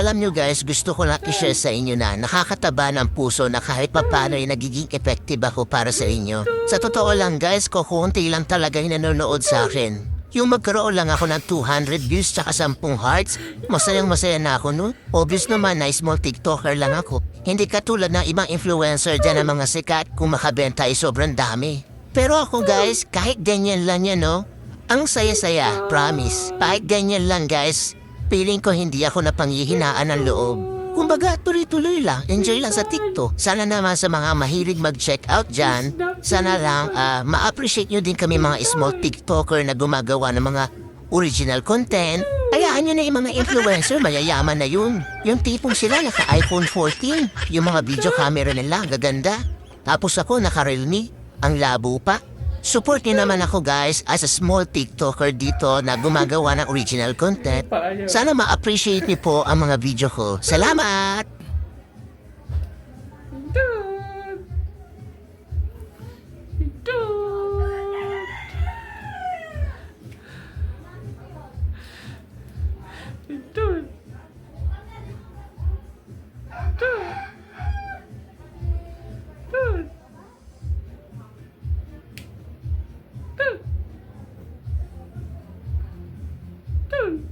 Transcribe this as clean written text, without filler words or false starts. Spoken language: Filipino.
Alam nyo guys, gusto ko lang i-share sa inyo na nakakataba ng puso na kahit papano ay nagiging effective ako para sa inyo. Sa totoo lang guys, kukunti lang talaga yung nanonood sa akin. Yung magkaroon lang ako ng 200 views tsaka 10 hearts, masayang masaya na ako nun. Obvious naman na small TikToker lang ako. Hindi katulad ng ibang influencer dyan ng mga sikat kung makabenta ay sobrang dami. Pero ako guys, kahit ganyan lang yan no, ang saya-saya, promise. Kahit ganyan lang guys, feeling ko hindi ako napanghihinaan ng loob. Kumbaga, tuloy-tuloy lang. Enjoy lang sa TikTok. Sana naman sa mga mahilig mag-check out dyan, sana lang ma-appreciate nyo din kami mga small TikToker na gumagawa ng mga original content. Hayaan nyo na yung mga influencer, mayayaman na yun. Yung tipong sila naka-iPhone 14. Yung mga video camera nila, gaganda. Tapos ako naka-Realme, ang labo pa. Support niyo naman ako guys as a small TikToker dito na gumagawa ng original content. Sana ma-appreciate niyo po ang mga video ko. Salamat! Dude.